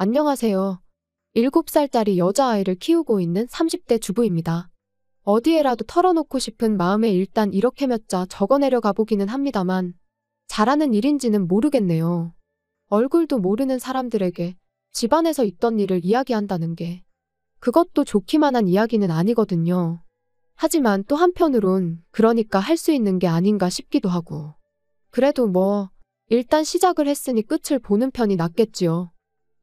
안녕하세요. 7살짜리 여자아이를 키우고 있는 30대 주부입니다. 어디에라도 털어놓고 싶은 마음에 일단 이렇게 몇 자 적어내려 가보기는 합니다만 잘하는 일인지는 모르겠네요. 얼굴도 모르는 사람들에게 집안에서 있던 일을 이야기한다는 게 그것도 좋기만 한 이야기는 아니거든요. 하지만 또 한편으론 그러니까 할 수 있는 게 아닌가 싶기도 하고. 그래도 일단 시작을 했으니 끝을 보는 편이 낫겠지요.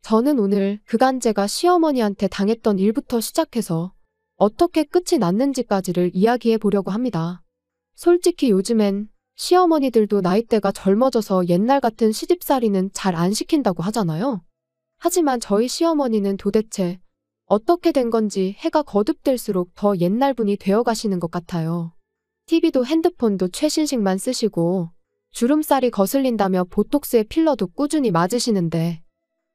저는 오늘 그간 제가 시어머니한테 당했던 일부터 시작해서 어떻게 끝이 났는지까지를 이야기해 보려고 합니다. 솔직히 요즘엔 시어머니들도 나이대가 젊어져서 옛날 같은 시집살이는 잘 안 시킨다고 하잖아요. 하지만 저희 시어머니는 도대체 어떻게 된 건지 해가 거듭될수록 더 옛날 분이 되어 가시는 것 같아요. TV도 핸드폰도 최신식만 쓰시고 주름살이 거슬린다며 보톡스에 필러도 꾸준히 맞으시는데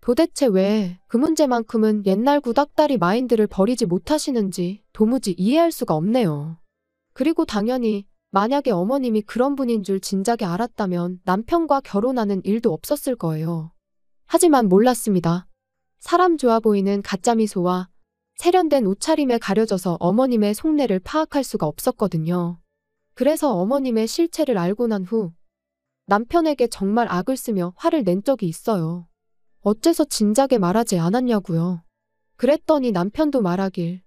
도대체 왜 그 문제만큼은 옛날 구닥다리 마인드를 버리지 못하시는지 도무지 이해할 수가 없네요. 그리고 당연히 만약에 어머님이 그런 분인 줄 진작에 알았다면 남편과 결혼하는 일도 없었을 거예요. 하지만 몰랐습니다. 사람 좋아 보이는 가짜 미소와 세련된 옷차림에 가려져서 어머님의 속내를 파악할 수가 없었거든요. 그래서 어머님의 실체를 알고 난 후 남편에게 정말 악을 쓰며 화를 낸 적이 있어요. 어째서 진작에 말하지 않았냐고요. 그랬더니 남편도 말하길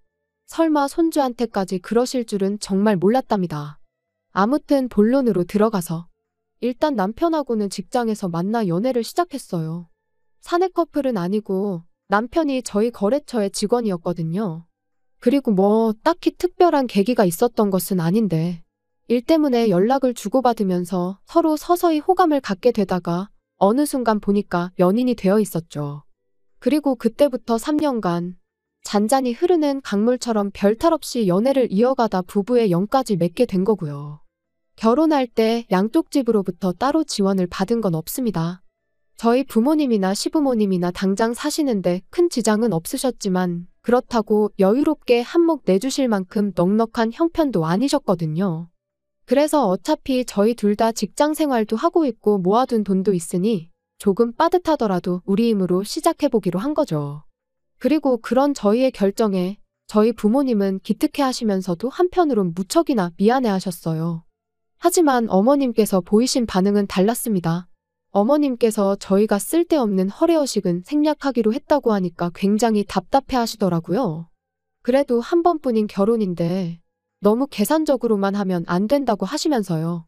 설마 손주한테까지 그러실 줄은 정말 몰랐답니다. 아무튼 본론으로 들어가서 일단 남편하고는 직장에서 만나 연애를 시작했어요. 사내 커플은 아니고 남편이 저희 거래처의 직원이었거든요. 그리고 딱히 특별한 계기가 있었던 것은 아닌데 일 때문에 연락을 주고받으면서 서로 서서히 호감을 갖게 되다가 어느 순간 보니까 연인이 되어 있었죠. 그리고 그때부터 3년간 잔잔히 흐르는 강물처럼 별탈 없이 연애를 이어가다 부부의 영까지 맺게 된 거고요. 결혼할 때 양쪽 집으로부터 따로 지원을 받은 건 없습니다. 저희 부모님이나 시부모님이나 당장 사시는데 큰 지장은 없으셨지만 그렇다고 여유롭게 한몫 내주실 만큼 넉넉한 형편도 아니셨거든요. 그래서 어차피 저희 둘 다 직장 생활도 하고 있고 모아둔 돈도 있으니 조금 빠듯하더라도 우리 힘으로 시작해보기로 한 거죠. 그리고 그런 저희의 결정에 저희 부모님은 기특해 하시면서도 한편으론 무척이나 미안해 하셨어요. 하지만 어머님께서 보이신 반응은 달랐습니다. 어머님께서 저희가 쓸데없는 허례허식은 생략하기로 했다고 하니까 굉장히 답답해 하시더라고요. 그래도 한 번뿐인 결혼인데 너무 계산적으로만 하면 안 된다고 하시면서요.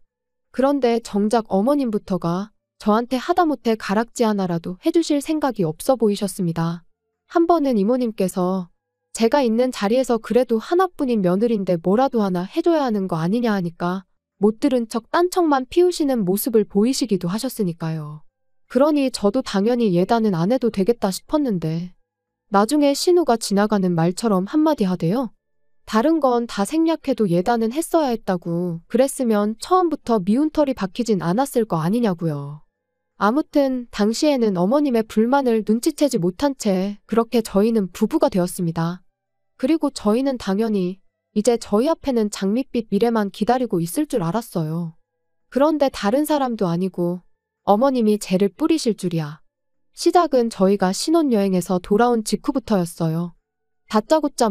그런데 정작 어머님부터가 저한테 하다못해 가락지 하나라도 해주실 생각이 없어 보이셨습니다. 한 번은 이모님께서 제가 있는 자리에서 그래도 하나뿐인 며느리인데 뭐라도 하나 해줘야 하는 거 아니냐 하니까 못 들은 척 딴 척만 피우시는 모습을 보이시기도 하셨으니까요. 그러니 저도 당연히 예단은 안 해도 되겠다 싶었는데 나중에 신우가 지나가는 말처럼 한마디 하대요. 다른 건 다 생략해도 예단은 했어야 했다고. 그랬으면 처음부터 미운 털이 박히진 않았을 거 아니냐고요. 아무튼 당시에는 어머님의 불만을 눈치채지 못한 채 그렇게 저희는 부부가 되었습니다. 그리고 저희는 당연히 이제 저희 앞에는 장밋빛 미래만 기다리고 있을 줄 알았어요. 그런데 다른 사람도 아니고 어머님이 죄를 뿌리실 줄이야. 시작은 저희가 신혼여행에서 돌아온 직후부터였어요. 다짜고짜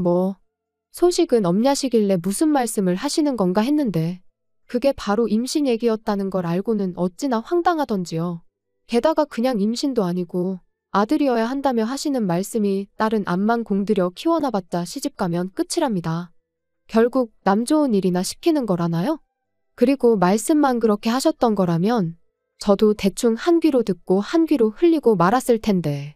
소식은 없냐시길래 무슨 말씀을 하시는 건가 했는데 그게 바로 임신 얘기였다는 걸 알고는 어찌나 황당하던지요. 게다가 그냥 임신도 아니고 아들이어야 한다며 하시는 말씀이 딸은 암만 공들여 키워놔봤자 시집가면 끝이랍니다. 결국 남 좋은 일이나 시키는 거라나요? 그리고 말씀만 그렇게 하셨던 거라면 저도 대충 한 귀로 듣고 한 귀로 흘리고 말았을 텐데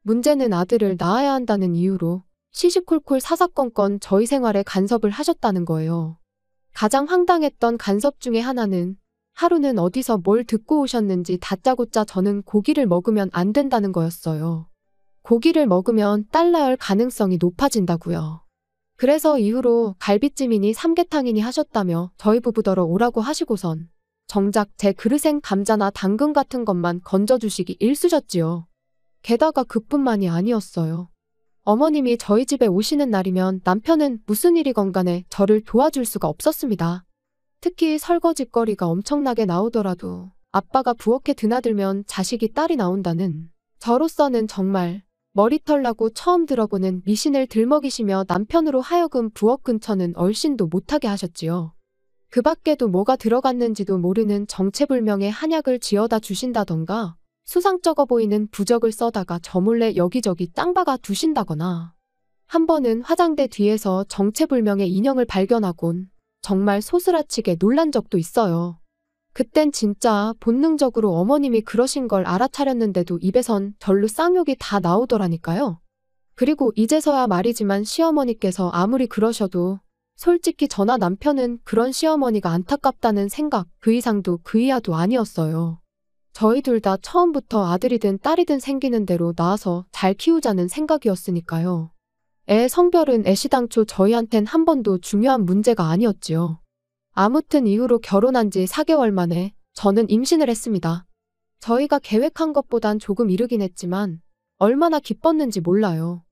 문제는 아들을 낳아야 한다는 이유로 시시콜콜 사사건건 저희 생활에 간섭을 하셨다는 거예요. 가장 황당했던 간섭 중에 하나는 하루는 어디서 뭘 듣고 오셨는지 다짜고짜 저는 고기를 먹으면 안 된다는 거였어요. 고기를 먹으면 딸 낳을 가능성이 높아진다고요. 그래서 이후로 갈비찜이니 삼계탕이니 하셨다며 저희 부부더러 오라고 하시고선 정작 제 그릇엔 감자나 당근 같은 것만 건져주시기 일쑤셨지요. 게다가 그뿐만이 아니었어요. 어머님이 저희 집에 오시는 날이면 남편은 무슨 일이건 간에 저를 도와줄 수가 없었습니다. 특히 설거지거리가 엄청나게 나오더라도 아빠가 부엌에 드나들면 자식이 딸이 나온다는 저로서는 정말 머리털 나고 처음 들어보는 미신을 들먹이시며 남편으로 하여금 부엌 근처는 얼씬도 못하게 하셨지요. 그 밖에도 뭐가 들어갔는지도 모르는 정체불명의 한약을 지어다 주신다던가 수상쩍어 보이는 부적을 써다가 저 몰래 여기저기 땅 박아 두신다거나 한 번은 화장대 뒤에서 정체불명의 인형을 발견하곤 정말 소스라치게 놀란 적도 있어요. 그땐 진짜 본능적으로 어머님이 그러신 걸 알아차렸는데도 입에선 절로 쌍욕이 다 나오더라니까요. 그리고 이제서야 말이지만 시어머니께서 아무리 그러셔도 솔직히 저나 남편은 그런 시어머니가 안타깝다는 생각 그 이상도 그 이하도 아니었어요. 저희 둘 다 처음부터 아들이든 딸이든 생기는 대로 낳아서 잘 키우자는 생각이었으니까요. 애 성별은 애시당초 저희한텐 한 번도 중요한 문제가 아니었지요. 아무튼 이후로 결혼한 지 4개월 만에 저는 임신을 했습니다. 저희가 계획한 것보단 조금 이르긴 했지만 얼마나 기뻤는지 몰라요.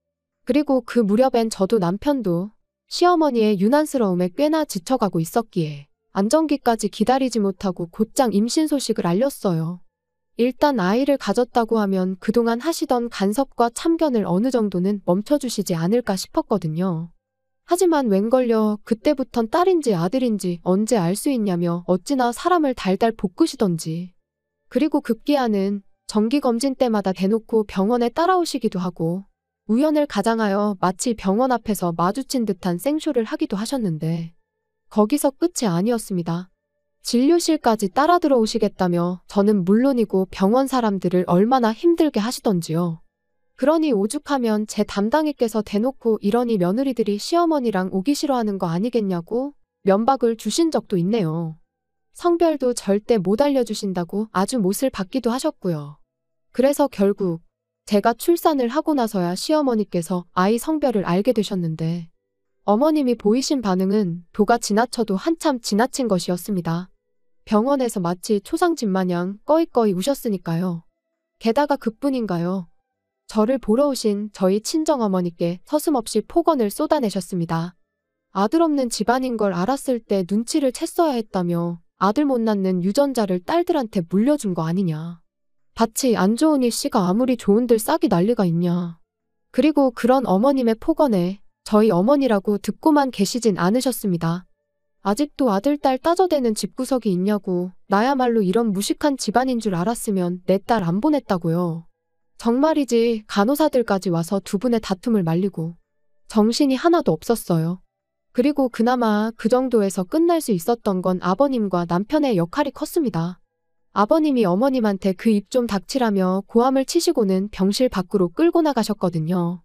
그리고 그 무렵엔 저도 남편도 시어머니의 유난스러움에 꽤나 지쳐가고 있었기에 안정기까지 기다리지 못하고 곧장 임신 소식을 알렸어요. 일단 아이를 가졌다고 하면 그동안 하시던 간섭과 참견을 어느 정도는 멈춰주시지 않을까 싶었거든요. 하지만 웬걸요 그때부턴 딸인지 아들인지 언제 알 수 있냐며 어찌나 사람을 달달 볶으시던지. 그리고 급기야는 정기검진 때마다 대놓고 병원에 따라오시기도 하고 우연을 가장하여 마치 병원 앞에서 마주친 듯한 생쇼를 하기도 하셨는데 거기서 끝이 아니었습니다. 진료실까지 따라 들어오시겠다며 저는 물론이고 병원 사람들을 얼마나 힘들게 하시던지요. 그러니 오죽하면 제 담당이께서 대놓고 이러니 며느리들이 시어머니랑 오기 싫어하는 거 아니겠냐고 면박을 주신 적도 있네요. 성별도 절대 못 알려주신다고 아주 못을 받기도 하셨고요. 그래서 결국 제가 출산을 하고 나서야 시어머니께서 아이 성별을 알게 되셨는데 어머님이 보이신 반응은 도가 지나쳐도 한참 지나친 것이었습니다. 병원에서 마치 초상집 마냥 꺼이꺼이 우셨으니까요. 게다가 그뿐인가요? 저를 보러 오신 저희 친정어머니께 서슴없이 폭언을 쏟아내셨습니다. 아들 없는 집안인 걸 알았을 때 눈치를 챘어야 했다며 아들 못 낳는 유전자를 딸들한테 물려준 거 아니냐. 밭이 안 좋으니 씨가 아무리 좋은들 싹이 난리가 있냐. 그리고 그런 어머님의 폭언에 저희 어머니라고 듣고만 계시진 않으셨습니다. 아직도 아들, 딸 따져대는 집구석이 있냐고 나야말로 이런 무식한 집안인 줄 알았으면 내 딸 안 보냈다고요. 정말이지 간호사들까지 와서 두 분의 다툼을 말리고 정신이 하나도 없었어요. 그리고 그나마 그 정도에서 끝날 수 있었던 건 아버님과 남편의 역할이 컸습니다. 아버님이 어머님한테 그 입 좀 닥치라며 고함을 치시고는 병실 밖으로 끌고 나가셨거든요.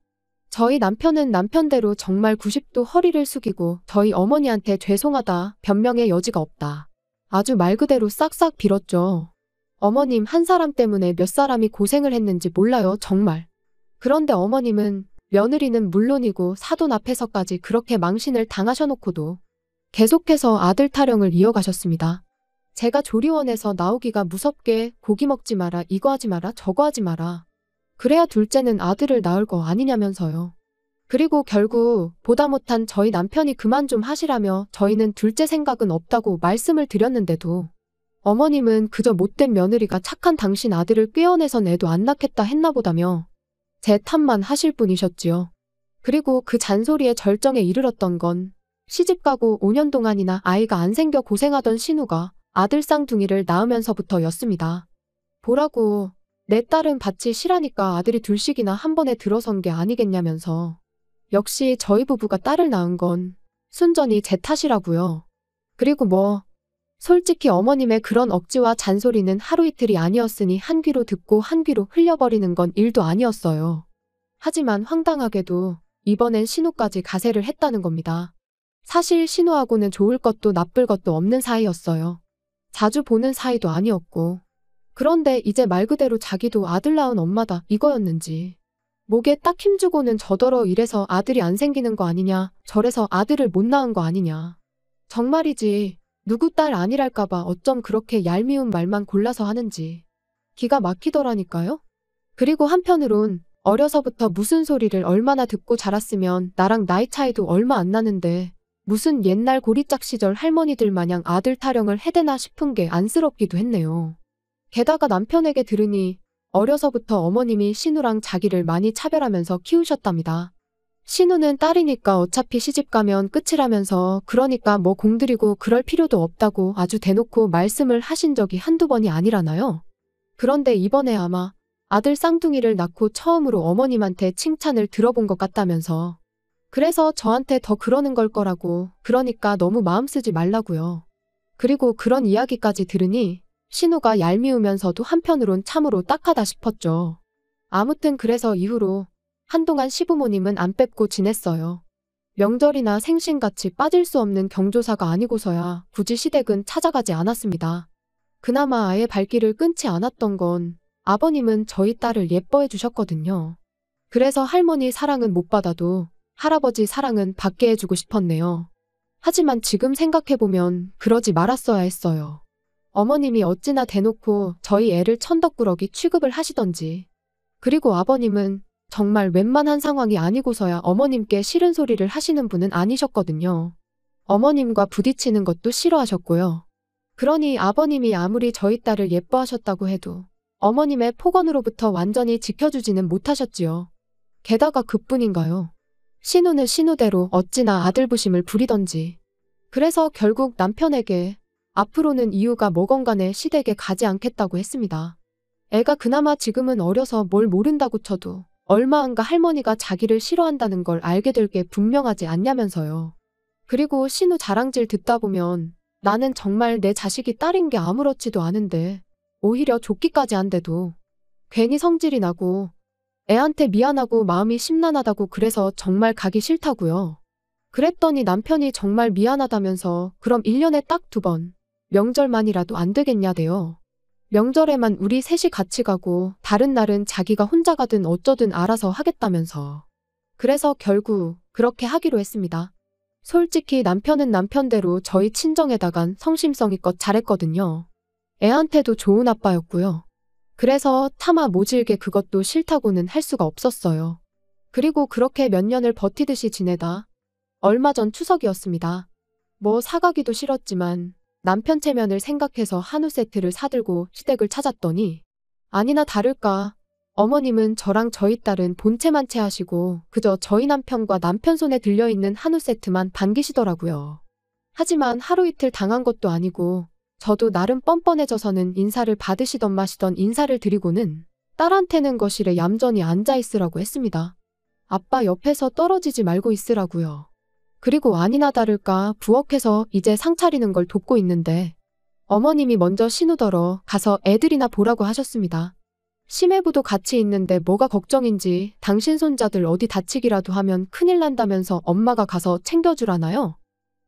저희 남편은 남편대로 정말 90도 허리를 숙이고 저희 어머니한테 죄송하다, 변명의 여지가 없다. 아주 말 그대로 싹싹 빌었죠. 어머님 한 사람 때문에 몇 사람이 고생을 했는지 몰라요, 정말. 그런데 어머님은 며느리는 물론이고 사돈 앞에서까지 그렇게 망신을 당하셔놓고도 계속해서 아들 타령을 이어가셨습니다. 제가 조리원에서 나오기가 무섭게 고기 먹지 마라, 이거 하지 마라, 저거 하지 마라. 그래야 둘째는 아들을 낳을 거 아니냐면서요. 그리고 결국 보다 못한 저희 남편이 그만 좀 하시라며 저희는 둘째 생각은 없다고 말씀을 드렸는데도 어머님은 그저 못된 며느리가 착한 당신 아들을 꿰어내선 애도 안 낳겠다 했나 보다며 제 탓만 하실 분이셨지요. 그리고 그 잔소리의 절정에 이르렀던 건 시집가고 5년 동안이나 아이가 안 생겨 고생하던 신우가 아들 쌍둥이를 낳으면서부터였습니다. 보라고 내 딸은 밭이 실하니까 아들이 둘씩이나 한 번에 들어선 게 아니겠냐면서 역시 저희 부부가 딸을 낳은 건 순전히 제 탓이라고요. 그리고 뭐 솔직히 어머님의 그런 억지와 잔소리는 하루 이틀이 아니었으니 한 귀로 듣고 한 귀로 흘려버리는 건 일도 아니었어요. 하지만 황당하게도 이번엔 신우까지 가세를 했다는 겁니다. 사실 신우하고는 좋을 것도 나쁠 것도 없는 사이였어요. 자주 보는 사이도 아니었고. 그런데 이제 말 그대로 자기도 아들 낳은 엄마다 이거였는지. 목에 딱 힘주고는 저더러 이래서 아들이 안 생기는 거 아니냐, 저래서 아들을 못 낳은 거 아니냐. 정말이지 누구 딸 아니랄까봐 어쩜 그렇게 얄미운 말만 골라서 하는지. 기가 막히더라니까요. 그리고 한편으론 어려서부터 무슨 소리를 얼마나 듣고 자랐으면 나랑 나이 차이도 얼마 안 나는데 무슨 옛날 고리짝 시절 할머니들 마냥 아들 타령을 해대나 싶은 게 안쓰럽기도 했네요. 게다가 남편에게 들으니 어려서부터 어머님이 신우랑 자기를 많이 차별하면서 키우셨답니다. 신우는 딸이니까 어차피 시집가면 끝이라면서 그러니까 뭐 공들이고 그럴 필요도 없다고 아주 대놓고 말씀을 하신 적이 한두 번이 아니라나요? 그런데 이번에 아마 아들 쌍둥이를 낳고 처음으로 어머님한테 칭찬을 들어본 것 같다면서 그래서 저한테 더 그러는 걸 거라고 그러니까 너무 마음 쓰지 말라고요. 그리고 그런 이야기까지 들으니 신우가 얄미우면서도 한편으론 참으로 딱하다 싶었죠. 아무튼 그래서 이후로 한동안 시부모님은 안 뵙고 지냈어요. 명절이나 생신같이 빠질 수 없는 경조사가 아니고서야 굳이 시댁은 찾아가지 않았습니다. 그나마 아예 발길을 끊지 않았던 건 아버님은 저희 딸을 예뻐해 주셨거든요. 그래서 할머니 사랑은 못 받아도 할아버지 사랑은 받게 해주고 싶었네요. 하지만 지금 생각해보면 그러지 말았어야 했어요. 어머님이 어찌나 대놓고 저희 애를 천덕꾸러기 취급을 하시던지. 그리고 아버님은 정말 웬만한 상황이 아니고서야 어머님께 싫은 소리를 하시는 분은 아니셨거든요. 어머님과 부딪히는 것도 싫어하셨고요. 그러니 아버님이 아무리 저희 딸을 예뻐하셨다고 해도 어머님의 폭언으로부터 완전히 지켜주지는 못하셨지요. 게다가 그뿐인가요? 신우는 신우대로 어찌나 아들부심을 부리던지. 그래서 결국 남편에게 앞으로는 이유가 뭐건 간에 시댁에 가지 않겠다고 했습니다. 애가 그나마 지금은 어려서 뭘 모른다고 쳐도 얼마 안가 할머니가 자기를 싫어한다는 걸 알게 될 게 분명하지 않냐면서요. 그리고 신우 자랑질 듣다 보면 나는 정말 내 자식이 딸인 게 아무렇지도 않은데 오히려 족기까지 한데도 괜히 성질이 나고 애한테 미안하고 마음이 심란하다고 그래서 정말 가기 싫다고요. 그랬더니 남편이 정말 미안하다면서 그럼 1년에 딱 2번 명절만이라도 안 되겠냐대요. 명절에만 우리 셋이 같이 가고 다른 날은 자기가 혼자 가든 어쩌든 알아서 하겠다면서. 그래서 결국 그렇게 하기로 했습니다. 솔직히 남편은 남편대로 저희 친정에다간 성심성의껏 잘했거든요. 애한테도 좋은 아빠였고요. 그래서 차마 모질게 그것도 싫다고는 할 수가 없었어요. 그리고 그렇게 몇 년을 버티듯이 지내다 얼마 전 추석이었습니다. 뭐 사가기도 싫었지만 남편 체면을 생각해서 한우 세트를 사들고 시댁을 찾았더니 아니나 다를까 어머님은 저랑 저희 딸은 본체만 체하시고 그저 저희 남편과 남편 손에 들려있는 한우 세트만 반기시더라고요. 하지만 하루 이틀 당한 것도 아니고 저도 나름 뻔뻔해져서는 인사를 받으시던 마시던 인사를 드리고는 딸한테는 거실에 얌전히 앉아있으라고 했습니다. 아빠 옆에서 떨어지지 말고 있으라고요. 그리고 아니나 다를까 부엌에서 이제 상 차리는 걸 돕고 있는데 어머님이 먼저 신우더러 가서 애들이나 보라고 하셨습니다. 심해부도 같이 있는데 뭐가 걱정인지 당신 손자들 어디 다치기라도 하면 큰일 난다면서 엄마가 가서 챙겨주라나요?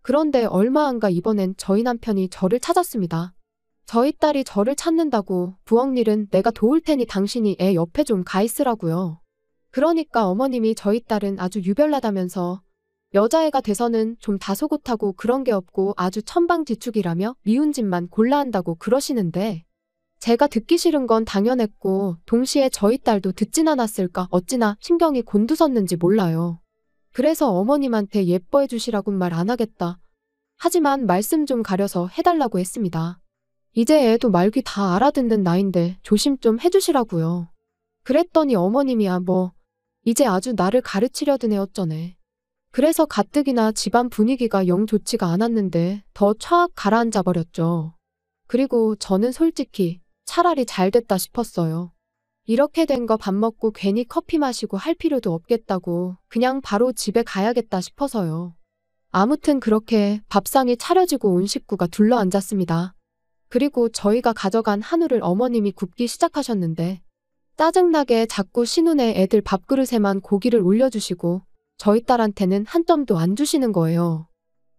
그런데 얼마 안가 이번엔 저희 남편이 저를 찾았습니다. 저희 딸이 저를 찾는다고 부엌 일은 내가 도울 테니 당신이 애 옆에 좀 가 있으라고요. 그러니까 어머님이 저희 딸은 아주 유별나다면서 여자애가 돼서는 좀 다소곳하고 그런 게 없고 아주 천방지축이라며 미운 짓만 골라 한다고 그러시는데 제가 듣기 싫은 건 당연했고 동시에 저희 딸도 듣진 않았을까 어찌나 신경이 곤두섰는지 몰라요. 그래서 어머님한테 예뻐해 주시라곤 말 안 하겠다. 하지만 말씀 좀 가려서 해달라고 했습니다. 이제 애도 말귀 다 알아듣는 나인데 조심 좀 해주시라고요. 그랬더니 어머님이야 뭐 이제 아주 나를 가르치려던 애 어쩌네. 그래서 가뜩이나 집안 분위기가 영 좋지가 않았는데 더 촥 가라앉아 버렸죠. 그리고 저는 솔직히 차라리 잘 됐다 싶었어요. 이렇게 된 거 밥 먹고 괜히 커피 마시고 할 필요도 없겠다고 그냥 바로 집에 가야겠다 싶어서요. 아무튼 그렇게 밥상이 차려지고 온 식구가 둘러앉았습니다. 그리고 저희가 가져간 한우를 어머님이 굽기 시작하셨는데 짜증나게 자꾸 신우네 애들 밥그릇에만 고기를 올려주시고 저희 딸한테는 한 점도 안 주시는 거예요.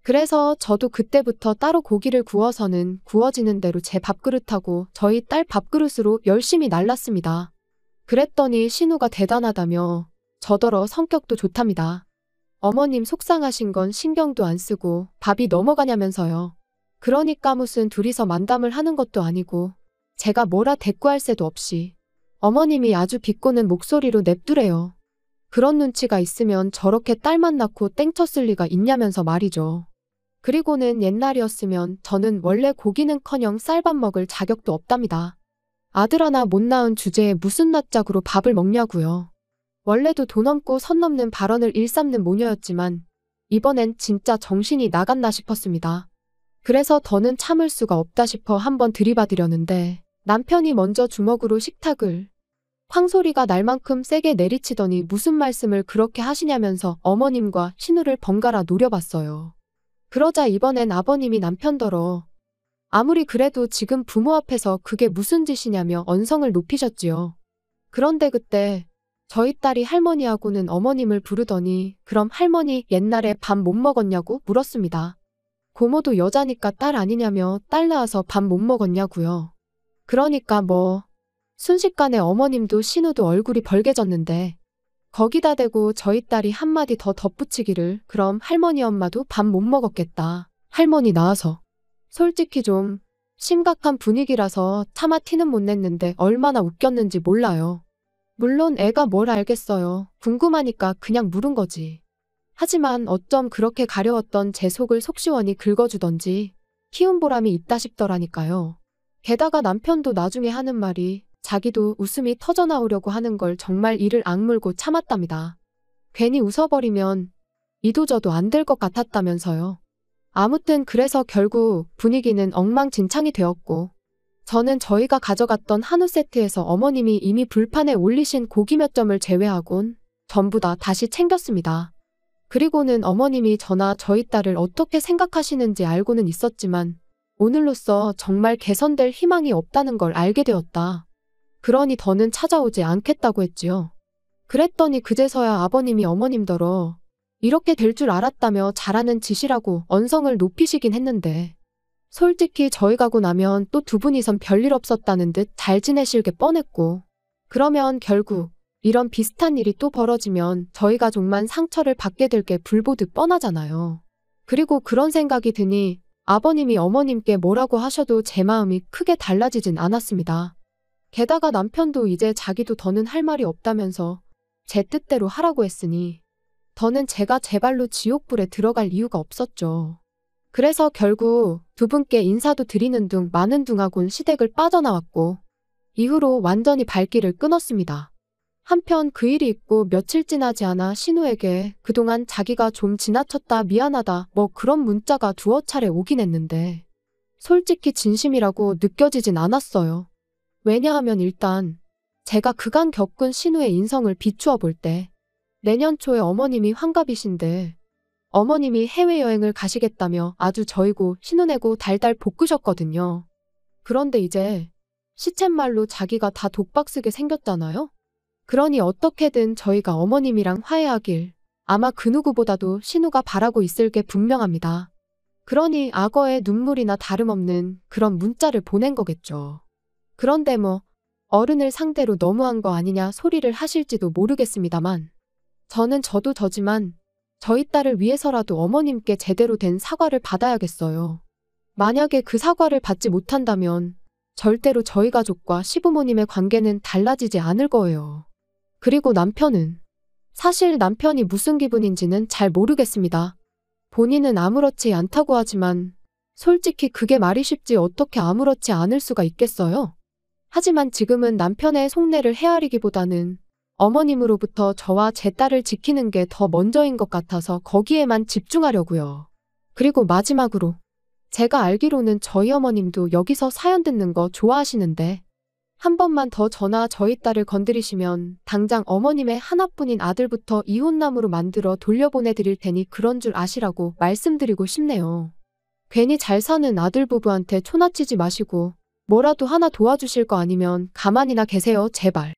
그래서 저도 그때부터 따로 고기를 구워서는 구워지는 대로 제 밥그릇하고 저희 딸 밥그릇으로 열심히 날랐습니다. 그랬더니 신우가 대단하다며 저더러 성격도 좋답니다. 어머님 속상하신 건 신경도 안 쓰고 밥이 넘어가냐면서요. 그러니까 무슨 둘이서 만담을 하는 것도 아니고 제가 뭐라 대꾸할 새도 없이 어머님이 아주 비꼬는 목소리로 냅두래요. 그런 눈치가 있으면 저렇게 딸만 낳고 땡쳤을 리가 있냐면서 말이죠. 그리고는 옛날이었으면 저는 원래 고기는커녕 쌀밥 먹을 자격도 없답니다. 아들 하나 못 낳은 주제에 무슨 낯짝으로 밥을 먹냐고요. 원래도 돈 없고 선 넘는 발언을 일삼는 모녀였지만 이번엔 진짜 정신이 나갔나 싶었습니다. 그래서 더는 참을 수가 없다 싶어 한번 들이받으려는데 남편이 먼저 주먹으로 식탁을 쾅 소리가 날 만큼 세게 내리치더니 무슨 말씀을 그렇게 하시냐면서 어머님과 신우를 번갈아 노려봤어요. 그러자 이번엔 아버님이 남편더러 아무리 그래도 지금 부모 앞에서 그게 무슨 짓이냐며 언성을 높이셨지요. 그런데 그때 저희 딸이 할머니하고는 어머님을 부르더니 그럼 할머니 옛날에 밥 못 먹었냐고 물었습니다. 고모도 여자니까 딸 아니냐며 딸 낳아서 밥 못 먹었냐고요. 그러니까 뭐 순식간에 어머님도 신우도 얼굴이 벌개졌는데 거기다 대고 저희 딸이 한마디 더 덧붙이기를 그럼 할머니 엄마도 밥 못 먹었겠다. 할머니 낳아서. 솔직히 좀 심각한 분위기라서 차마 티는 못 냈는데 얼마나 웃겼는지 몰라요. 물론 애가 뭘 알겠어요. 궁금하니까 그냥 물은 거지. 하지만 어쩜 그렇게 가려웠던 제 속을 속시원히 긁어주던지 키운 보람이 있다 싶더라니까요. 게다가 남편도 나중에 하는 말이 자기도 웃음이 터져나오려고 하는 걸 정말 이를 악물고 참았답니다. 괜히 웃어버리면 이도저도 안 될 것 같았다면서요. 아무튼 그래서 결국 분위기는 엉망진창이 되었고 저는 저희가 가져갔던 한우 세트에서 어머님이 이미 불판에 올리신 고기 몇 점을 제외하곤 전부 다 다시 챙겼습니다. 그리고는 어머님이 저나 저희 딸을 어떻게 생각하시는지 알고는 있었지만 오늘로써 정말 개선될 희망이 없다는 걸 알게 되었다. 그러니 더는 찾아오지 않겠다고 했지요. 그랬더니 그제서야 아버님이 어머님더러 이렇게 될 줄 알았다며 잘하는 짓이라고 언성을 높이시긴 했는데 솔직히 저희 가고 나면 또 두 분이선 별일 없었다는 듯 잘 지내실 게 뻔했고 그러면 결국 이런 비슷한 일이 또 벌어지면 저희 가족만 상처를 받게 될 게 불보듯 뻔하잖아요. 그리고 그런 생각이 드니 아버님이 어머님께 뭐라고 하셔도 제 마음이 크게 달라지진 않았습니다. 게다가 남편도 이제 자기도 더는 할 말이 없다면서 제 뜻대로 하라고 했으니 더는 제가 제 발로 지옥불에 들어갈 이유가 없었죠. 그래서 결국 두 분께 인사도 드리는 둥 마는 둥하곤 시댁을 빠져나왔고 이후로 완전히 발길을 끊었습니다. 한편 그 일이 있고 며칠 지나지 않아 신우에게 그동안 자기가 좀 지나쳤다 미안하다 뭐 그런 문자가 두어 차례 오긴 했는데 솔직히 진심이라고 느껴지진 않았어요. 왜냐하면 일단 제가 그간 겪은 신우의 인성을 비추어 볼 때 내년 초에 어머님이 환갑이신데 어머님이 해외여행을 가시겠다며 아주 저이고 신우내고 달달 볶으셨거든요. 그런데 이제 시쳇말로 자기가 다 독박 쓰게 생겼잖아요. 그러니 어떻게든 저희가 어머님이랑 화해하길 아마 그 누구보다도 신우가 바라고 있을 게 분명합니다. 그러니 악어의 눈물이나 다름없는 그런 문자를 보낸 거겠죠. 그런데 뭐 어른을 상대로 너무한 거 아니냐 소리를 하실지도 모르겠습니다만 저는 저도 저지만 저희 딸을 위해서라도 어머님께 제대로 된 사과를 받아야겠어요. 만약에 그 사과를 받지 못한다면 절대로 저희 가족과 시부모님의 관계는 달라지지 않을 거예요. 그리고 남편은 사실 남편이 무슨 기분인지는 잘 모르겠습니다. 본인은 아무렇지 않다고 하지만 솔직히 그게 말이 쉽지 어떻게 아무렇지 않을 수가 있겠어요? 하지만 지금은 남편의 속내를 헤아리기보다는 어머님으로부터 저와 제 딸을 지키는 게 더 먼저인 것 같아서 거기에만 집중하려고요. 그리고 마지막으로 제가 알기로는 저희 어머님도 여기서 사연 듣는 거 좋아하시는데 한 번만 더 저나 저희 딸을 건드리시면 당장 어머님의 하나뿐인 아들부터 이혼남으로 만들어 돌려보내드릴 테니 그런 줄 아시라고 말씀드리고 싶네요. 괜히 잘 사는 아들 부부한테 초나치지 마시고 뭐라도 하나 도와주실 거 아니면 가만히나 계세요, 제발.